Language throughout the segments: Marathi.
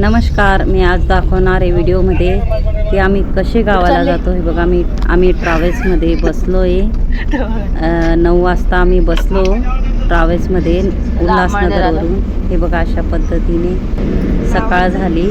नमस्कार, मी आज दाखवणार आहे व्हिडिओमध्ये की आम्ही कसे गावाला जातो. हे बघा, आम्ही ट्रॅव्हल्समध्ये बसलो आहे. 9 वाजता आम्ही बसलो ट्रॅव्हल्समध्ये उल्हासनगरवरून. हे बघा, अशा पद्धतीने सकाळ झाली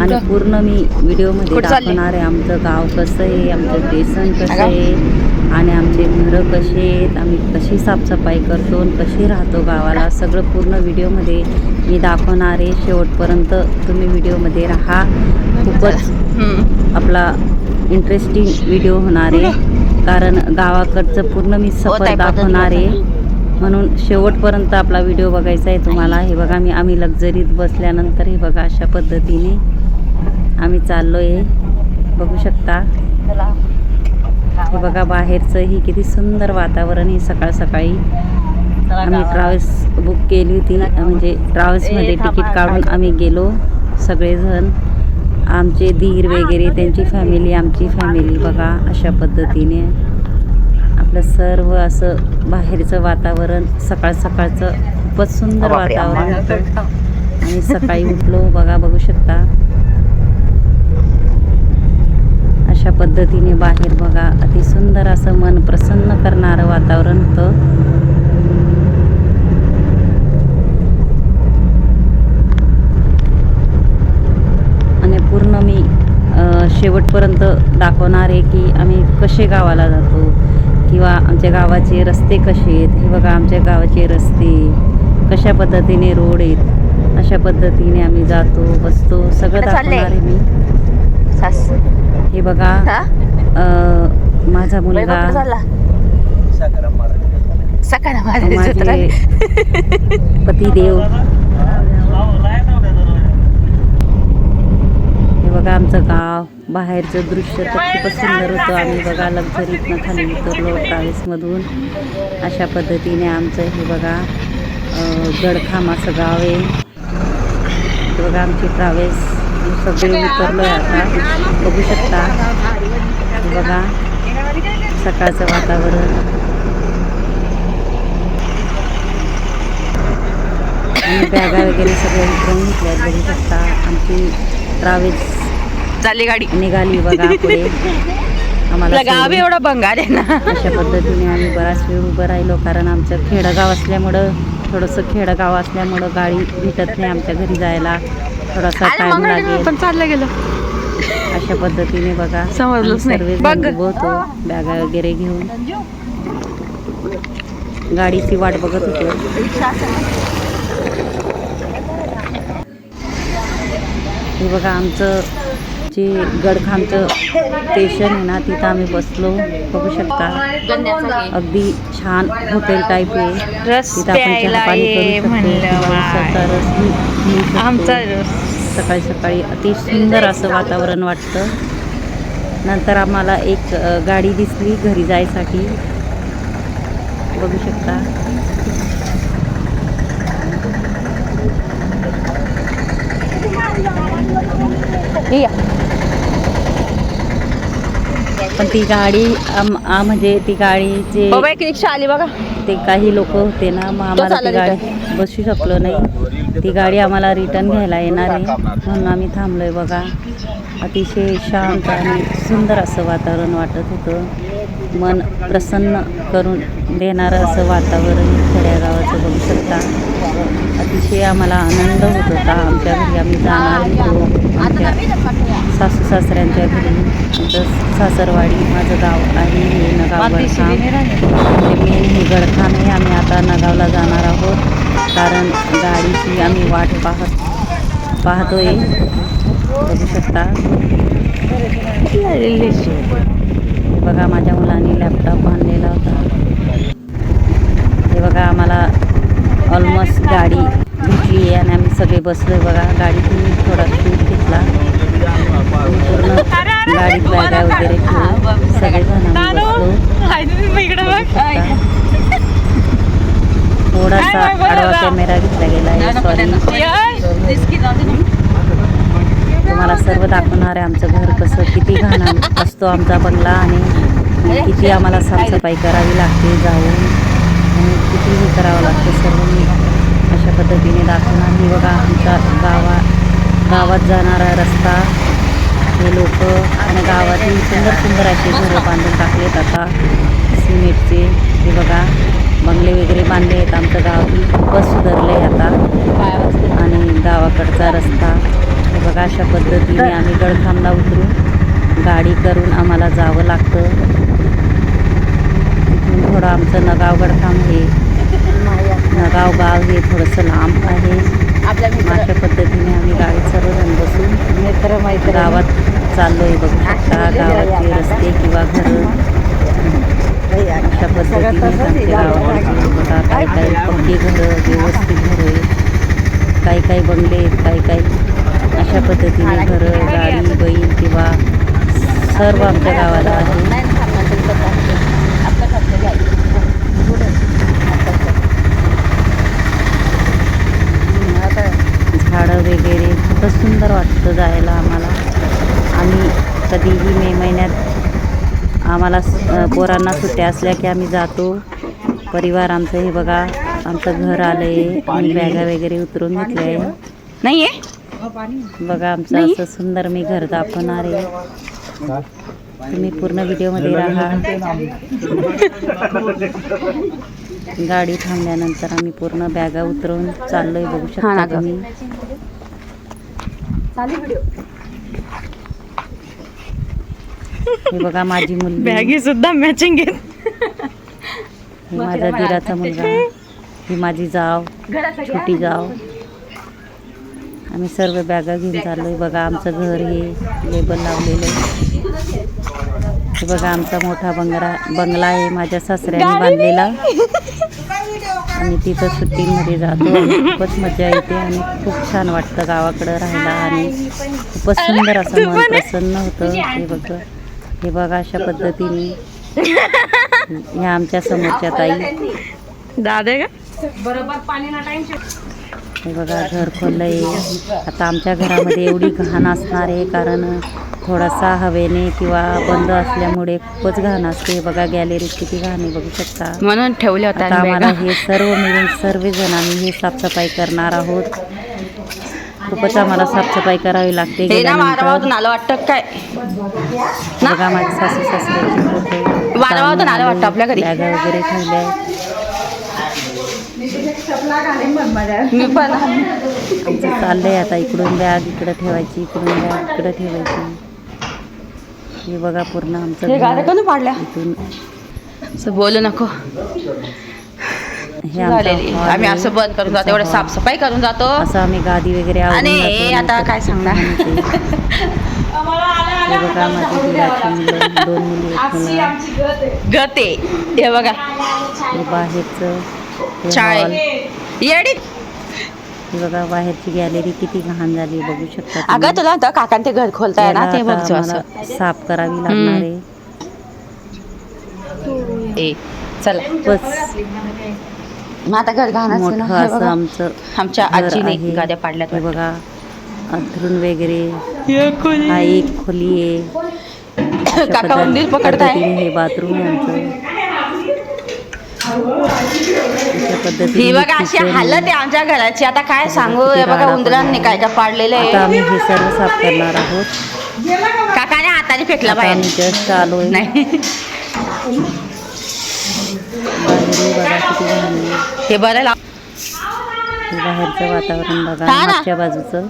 आणि पूर्ण मी व्हिडिओमध्ये दाखवणार आहे आमचं गाव कसं आहे, आमचं स्टेशन कसं आहे आणि आमचे घरं कसे आहेत, आम्ही कशी साफसफाई करतो आणि कशी राहतो गावाला. सगळं पूर्ण व्हिडिओमध्ये मी दाखवणार आहे. शेवटपर्यंत तुम्ही व्हिडिओमध्ये राहा. खूपच आपला इंटरेस्टिंग व्हिडिओ होणार आहे, कारण गावाकडचं पूर्ण मी सफर दाखवणार आहे. म्हणून शेवटपर्यंत आपला व्हिडिओ बघायचा आहे तुम्हाला. हे बघा, आम्ही लक्झरीत बसल्यानंतर हे बघा अशा पद्धतीने आम्ही चाललो आहे. बघू शकता. हे बघा, बाहेरचं ही किती सुंदर वातावरण आहे. सकाळ सकाळी आम्ही ट्रॅव्हल्स बुक केली होती, म्हणजे ट्रॅव्हल्समध्ये तिकीट काढून आम्ही गेलो सगळेजण. आमचे दीर वगैरे, त्यांची फॅमिली, आमची फॅमिली. बघा अशा पद्धतीने आपलं सर्व असं बाहेरचं वातावरण सकाळ सकाळचं खूपच सुंदर वातावरण होतं. आणि सकाळी उठलो बघा, बघू शकता अशा पद्धतीने बाहेर बघा अति सुंदर असं मन प्रसन्न करणारं वातावरण होतं. आणि पूर्ण मी शेवटपर्यंत दाखवणार आहे की आम्ही कसे गावाला जातो किंवा आमच्या गावाचे रस्ते कसे आहेत. हे बघा, आमच्या गावाचे रस्ते कशा पद्धतीने रोड आहेत, अशा पद्धतीने आम्ही जातो बसतो, सगळं दाखवणार आहे मी. हे बघा, माझा मुलगा, माझे पतिदेव. हे बघा आमचं गाव. बाहेरचं दृश्य तर खूपच सुंदर होतं. आम्ही बघा लक्झरीतनं खाली उतरलो ट्रॅव्हल्समधून. अशा पद्धतीने आमचं हे बघा गडखामाचं गाव आहे. हे बघा आमची ट्रॅव्हल्स सगळे उतरलो आहे आता. बघू शकता. हे बघा सकाळचं वातावरण. आणि बॅगा वगैरे सगळे उतरवून घेतल्यात. बघू शकता आमची ट्रॅव्हल्स चालली गाडी निघाली बघा पुढे. आम्हाला गाव एवढा भंगार आहे ना. अशा पद्धतीने आम्ही बराच वेळ उभं राहिलो, कारण आमचं खेडगाव असल्यामुळं, थोडंसं खेडगाव असल्यामुळं गाडी भेटत नाही आमच्या घरी जायला. थोडासा टाइम लागेल. पण चाललं गेलं अशा पद्धतीने बघा समजलंच नाही. सर्व उभं होतो बॅगा वगैरे घेऊन. गाडीची वाट बघत होतो. हे बघा आमचं जे गडखामचं स्टेशन आहे ना, तिथं आम्ही बसलो. बघू शकता अगदी छान हॉटेल टाईप आहे. तिथं आपण चहापाणी करू शकतो. आमचा सकाळी सकाळी अति सुंदर असं वातावरण वाटतं. नंतर आम्हाला एक गाडी दिसली घरी जायसाठी. बघू शकता. पण ती गाडी म्हणजे ती गाडीचे रिक्षा आली बघा. ते काही लोक होते ना, मग आम्हाला ती गाडी बसू शकलो नाही. ती गाडी आम्हाला रिटर्न घ्यायला येणार आहे, म्हणून आम्ही थांबलोय. बघा अतिशय शांत आणि सुंदर असं वातावरण वाटत होतं. मन प्रसन्न करून देणारं असं वातावरण खेड्या गावाचं. बघू शकता. अतिशय आम्हाला आनंद होत होता. आमच्या घरी आम्ही जाणार होतो, आमच्या सासू सासऱ्यांच्या घरी. आमचं सासरवाडी, माझं गाव आहे हे नगाव गडखाम. म्हणजे मेन हे गडखाम आहे. आम्ही आता नगावला जाणार आहोत, कारण गाडीची आम्ही वाट पाहतोय. बघू शकता. बघा माझ्या मुलांनी लॅपटॉप आणलेला होता. हे बघा आम्हाला ऑलमोस्ट गाडी भेटली आहे आणि आम्ही सगळे बसलोय. बघा गाडीतून थोडा शूट घेतला. पूर्ण गाडीत बॅगा वगैरे ठेवून सगळेजण बसलो. थोडासा आडवा कॅमेरा घेतला गेला आहे, सॉरी. तुम्हाला सर्व दाखवणार आहे आमचं घर कसं, किती घाण असतो आमचा बंगला आणि किती आम्हाला साफसफाई करावी लागते जाऊन, आणि किती हे करावं लागतं सर्व मी अशा पद्धतीने दाखवणार. ही बघा आमचा गावात जाणारा रस्ता, हे लोक आणि गावातील सुंदर सुंदर असे घरं बांधून टाकलेत आता सिमेंटचे. हे बघा बंगले वगैरे बांधले आहेत. आमचं गाव खूपच सुधारलं आहे आता. आणि गावाकडचा रस्ता हे बघा, अशा पद्धतीने आम्ही गडखामला उतरून गाडी करून आम्हाला जावं लागतं. इथून थोडं आमचं नगाव गडखाम हे नगाव गाव हे थोडंसं लांब आहे. अशा पद्धतीने आम्ही गाडीत सर्वजण बसून गावात चाललो आहे. बघू शकता गावाचे रस्ते किंवा घरं अशा पद्धतीने आमच्या गावाकडचे बघा. काही काही पक्की घरं, व्यवस्थित घरं आहेत, काही काही बंगले आहेत, काही काही अशा पद्धतीने घरं, गाडी, बैल किंवा सर्व आमच्या गावाला आहे. झाडं वगैरे खूपच सुंदर वाटतं जायला आम्हाला. आम्ही कधीही मे महिन्यात आम्हाला पोरांना सुट्ट्या असल्या की आम्ही जातो. परिवार आमचं हे बघा, आमचं घर आलं आहे. आम्ही बॅगा वगैरे उतरून घेतले आहे. नाही आहे बघा आमचं असं सुंदर मी घर दाखवणार आहे. तुम्ही पूर्ण व्हिडिओमध्ये राहा. गाडी थांबल्यानंतर आम्ही पूर्ण बॅगा उतरवून चाललोय. बघू शकता तुम्ही. हे बघा माझी मुलगी, बॅगी सुद्धा मॅचिंग आहे. ही माझा दिराचा मुलगा, ही माझी जाव, छोटी जाव. आम्ही सर्व बॅगा घेऊन चाललोय. बघा आमचं घर हे लेबल लावलेलं आहे. हे बघा आमचा मोठा बंगला आहे माझ्या सासऱ्याने बांधलेला. आणि तिथं सुट्टीमध्ये जातो. खूपच मजा येते आणि खूप छान वाटतं गावाकडं राहायला. आणि खूपच सुंदर असं मन प्रसन्न होतं. हे बघा अशा पद्धतीने ह्या आमच्या समोरच्या ताई दादा का बरोबर पाणी ना टाइम. हे बघा घर खोललंय आता. आमच्या घरामध्ये एवढी घाण असणार आहे कारण थोडासा हवेने किंवा बंद असल्यामुळे खूपच घाण असते. बघा गॅलरीत किती घाण आहे बघू शकता. म्हणून ठेवले होते. आता आम्हाला हे सर्व मिळून सर्वजण आम्ही हे साफसफाई करणार आहोत. खूपच आम्हाला साफसफाई करावी लागते. वारावातून आलं वाटतं काय. बघा माझे सासू सासऱ्याचे फोटो वारावातून आलं वाटतं आपल्या घरी. बॅगा वगैरे ठेवल्या. मी पण आमचं चाललंय आता. इकडून बॅग इकडं ठेवायची, इकडून बॅग इकडं ठेवायची. हे बघा पूर्ण आमचं घर. पाडल्या इथून बोलू नको. हे आमचं hall आम्ही आहे. असं बंद करून जातो, एवढं साफसफाई करून जातो. असं आम्ही गादी वगैरे आवरून आणि जातो. आता काय सांगणार. हे बघा माझी दिराची मुलं, 2 मुली आहेत मला. गते हे बघा हे बाहेरचं हे चाय hall. येडी. हे बघा बाहेरची गॅलरी किती घाण झाली बघू शकता तुम्ही. अगं तुला आता काकांते घर खोलताय ना ते याला बघतो आता असं. आम्हाला साफ करावी लागणार आहे. ए चला बस मग आता घर घाण असते ना. मोठं हे असं बघा. आमचं आमच्या घर आजीने आहे. गाद्या पाडल्यात हे वाटतं. बघा अंथरूण वगैरे. हा एक खोली आहे. अशा काका उंदीर पकडताय. पद्धतीने हे बाथरूम आहे आमचं. अशा पद्धतीने ही बघा अशी kitchen आहे. हालत आहे आमच्या घराची. आता काय सांगू. किती हे बघा राडा उंदरांनी पडलाय. काय काय पाडलेलं आता आहे. आम्ही हे सर्व साफ करणार आहोत. काकाने हाताने फेकला आता बाहेर. आम्ही जस्ट आलोय. नाही बाहेर बघा किती घाण आहे. हे बरं लाव. हे बाहेरचं वातावरण बघा हा ना. मागच्या बाजूचं.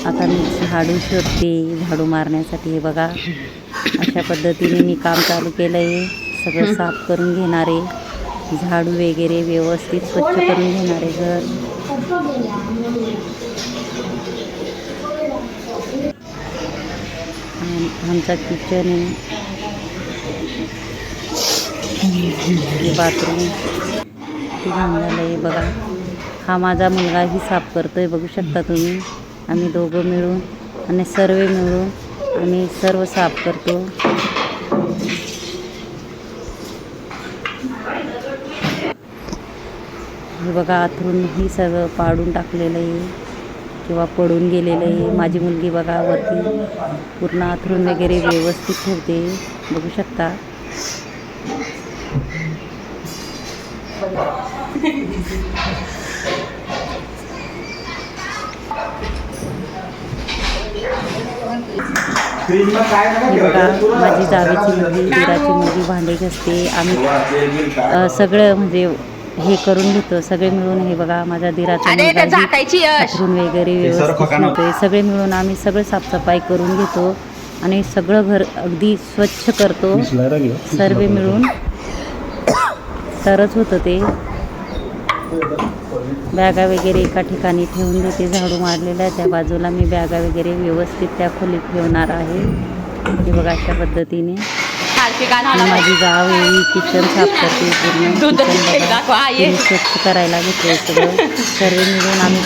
आता मी झाडू शोधते झाडू मारण्यासाठी. हे बघा अशा पद्धतीने मी काम चालू केलं आहे. सगळं साफ करून घेणार आहे. झाडू वगैरे व्यवस्थित स्वच्छ करून घेणार आहे घर. आणि आमचा किचन आहे. हे बाथरूम किती घाण झालं आहे बघा. हा माझा मुलगाही साफ करतोय बघू शकता तुम्ही. आम्ही दोघं मिळून आणि सर्व मिळून आम्ही सर्व साफ करतो. हे बघा अंथरूणही सगळं पाडून टाकलेलं आहे किंवा पडून गेलेलं आहे. माझी मुलगी बघा वरती पूर्ण अंथरूण वगैरे व्यवस्थित ठेवते बघू शकता. हे बघा माझी जावेची मुलगी दिराची मुलगी भांडे घासते. आम्ही सगळं म्हणजे हे करून घेतो सगळे मिळून. हे बघा माझा दिराचा अरे मुलगा ते झाकायची यश. बाथरूम वगैरे व्यवस्थित होतोय. सगळे मिळून आम्ही सगळं साफसफाई करून घेतो आणि सगळं घर अगदी स्वच्छ करतो सर्व मिळून, तरच होतं ते. बॅगा वगैरे एका ठिकाणी ठेवून देते. झाडू मारलेला आहे त्या बाजूला मी बॅगा वगैरे व्यवस्थित त्या खोलीत ठेवणार आहे. हे बघा अशा पद्धतीने आणि माझी जाव येई किचन साफ करते पूर्ण. किचन बघा तिने स्वच्छ करायला घेतलं सगळं. सर्व मिळून आम्ही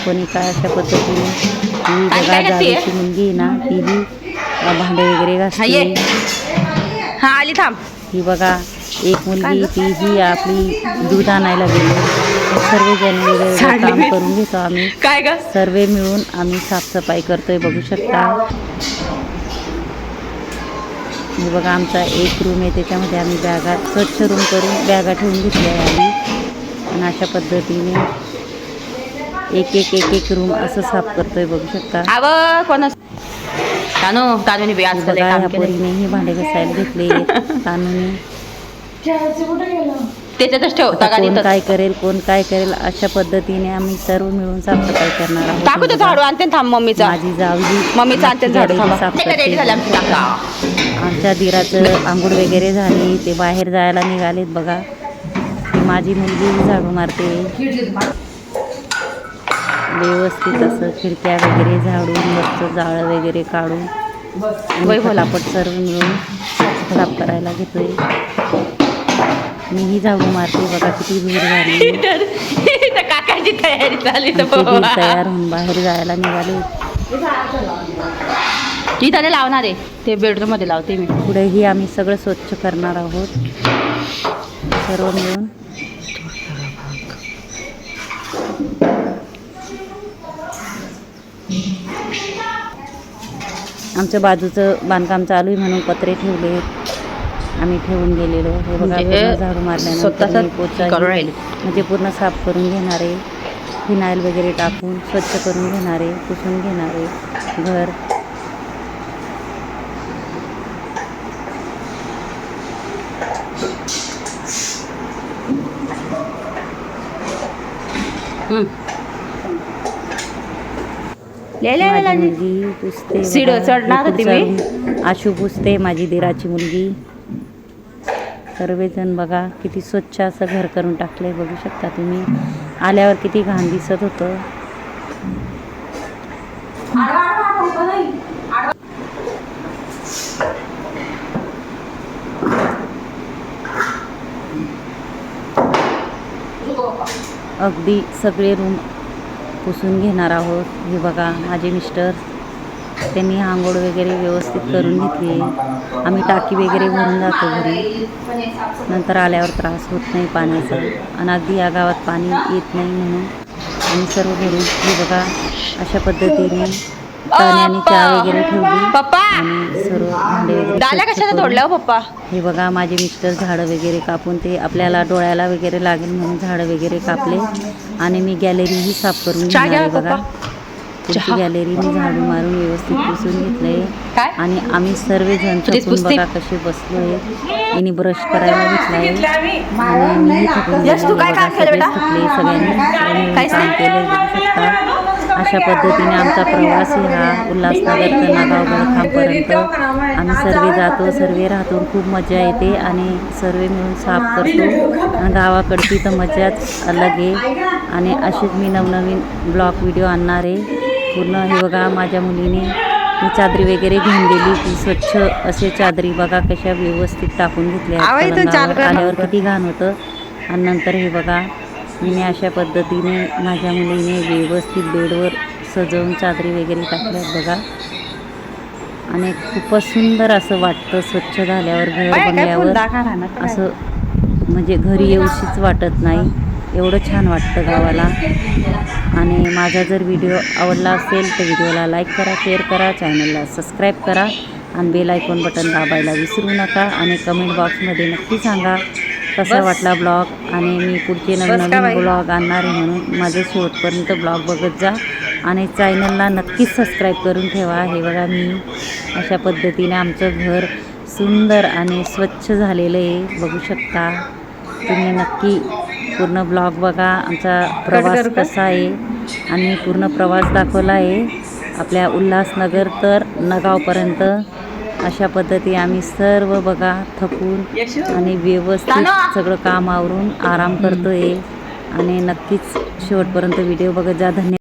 कोणी काय अशा पद्धतीने. ही बघा जावेची मुलगी ना तीही भांडे वगैरे घासते. हा आली थांब. ही बघा एक मुलगी तीही आपली दूध आणायला गेली. सर्वजण वेगवेगळं काम करून घेतो आम्ही. काय ग सर्व मिळून आम्ही साफसफाई करतोय बघू शकता. हे बघा आमचा एक रूम आहे त्याच्यामध्ये आम्ही बॅगा स्वच्छ रूम करून बॅगा ठेवून घेतल्या आहे आम्ही. आणि अशा पद्धतीने एक रूम असं साफ करतोय बघू शकता. कोण तानूने बी आज बघा ह्या पोरीनेही भांडे घासायला घेतले. तानूने त्याच्यातच ठेव. कोण काय करेल अशा पद्धतीने आम्ही सर्व मिळून साफसफाई करणार आहोत. टाकू ते झाडू आणते थांब मम्मीचा. माझी जावजी मम्मीचा आणते झाडू साफ करते. आमच्या दिराचं आंघोळ वगैरे झाली ते बाहेर जायला निघालेत बघा. माझी मुलगी झाडू मारते व्यवस्थित असं खिडक्या वगैरे झाडून मस्त जाळं वगैरे काढून फटाफट सर्व मिळून साफ करायला घेतोय. मीही झाडू मारते बघा किती भीड झाली. काकाची तयारी झाली तयार होऊन बाहेर जायला निघाले. ती त्याला लावणार आहे ते बेडरूम मध्ये लावते मी. पुढेही आम्ही सगळं स्वच्छ करणार आहोत सर्व मिळून. आमच्या बाजूचं बांधकाम चालू आहे म्हणून पत्रे ठेवले आम्ही ठेवून गेलेलो. हे बघा पूर्ण झाडू मारल्यानंतर मी पोचा म्हणजे पूर्ण साफ करून घेणारे. फिनाईल वगैरे टाकून स्वच्छ करून घेणारे, पुसून घेणारे घर. माझी मुलगी पुसते. आशू पुसते माझी दिराची मुलगी. सर्वजण बघा किती स्वच्छ असं घर करून टाकलंय बघू शकता तुम्ही. आल्यावर किती घाण दिसत होतं. अगदी सगळे रूम पुसून घेणार आहोत. हे बघा माझे मिस्टर त्यांनी आंघोळ वगैरे व्यवस्थित करून घेतली. आम्ही टाकी वगैरे भरून जातो घरी. नंतर आल्यावर त्रास होत नाही पाण्याचा. आणि अगदी या गावात पाणी येत नाही म्हणून आम्ही सर्व भरून. हे बघा अशा पद्धतीने पाण्याने चहा वगैरे ठेवली आणि सर्व भांडे वगैरे पप्पा. हे बघा माझे मिस्टर झाडं वगैरे कापून ते आपल्याला डोळ्याला वगैरे लागेल म्हणून झाडं वगैरे कापले. आणि मी गॅलरीही साफ करून घेणार बघा. पुढची गॅलरी मी झाडू मारून व्यवस्थित पुसून घेतलंय. आणि आम्ही सर्वजण थकून बघा कसे बसलोय. मी ब्रश करायला घेतलाय आणि मी थकले सगळ्यांनी काम केलंय बघू शकता. अशा पद्धतीने आमचा प्रवास हा उल्हासनगर ते नागाव गळखांपर्यंत आम्ही सर्व जातो, सर्व राहतो. खूप मजा येते आणि सर्व मिळून साफ करतो. आणि गावाकडची तर मजाच अलग आहे. आणि असेच मी नवनवीन ब्लॉग व्हिडिओ आणणार आहे पूर्ण. हे बघा माझ्या मुलीने मी चादरी वगैरे घेऊन गेली ती स्वच्छ असे चादरी बघा कशा व्यवस्थित टाकून घेतल्या. आल्यावर किती घाण होतं. आणि नंतर हे बघा मी अशा पद्धतीने माझ्या मुलीने व्यवस्थित बेडवर सजवून चादरी वगैरे टाकल्यात बघा. आणि खूपच सुंदर असं वाटतं स्वच्छ झाल्यावर घर बनल्यावर. असं म्हणजे घरी येऊशीच वाटत नाही एवढं छान वाटतं गावाला. आणि माझा जर व्हिडिओ आवडला असेल तर व्हिडिओला लाईक करा, शेअर करा, चॅनलला सबस्क्राईब करा आणि बेल आयकॉन बटन दाबायला विसरू नका. आणि कमेंट बॉक्समध्ये नक्की सांगा कसा वाटला ब्लॉग आणि मी पुढचे नवीन नवीन ब्लॉग आणणार आहे म्हणून माझे शेवटपर्यंत ब्लॉग बघत जा आणि चॅनलला नक्कीच सबस्क्राईब करून ठेवा. हे बघा मी अशा पद्धतीने आमचं घर सुंदर आणि स्वच्छ झालेलं आहे, बघू शकता तुम्ही. नक्की पूर्ण ब्लॉग बघा, आमचा प्रवास कसा आहे आणि मी पूर्ण प्रवास दाखवला आहे आपल्या उल्हासनगर तर नगावपर्यंत. अशा पद्धती आम्ही सर्व बघा थकून आणि व्यवस्थित सगळं काम आवरून आराम करतोय आणि नक्कीच शेवटपर्यंत व्हिडिओ बघत जा. धन्यवाद.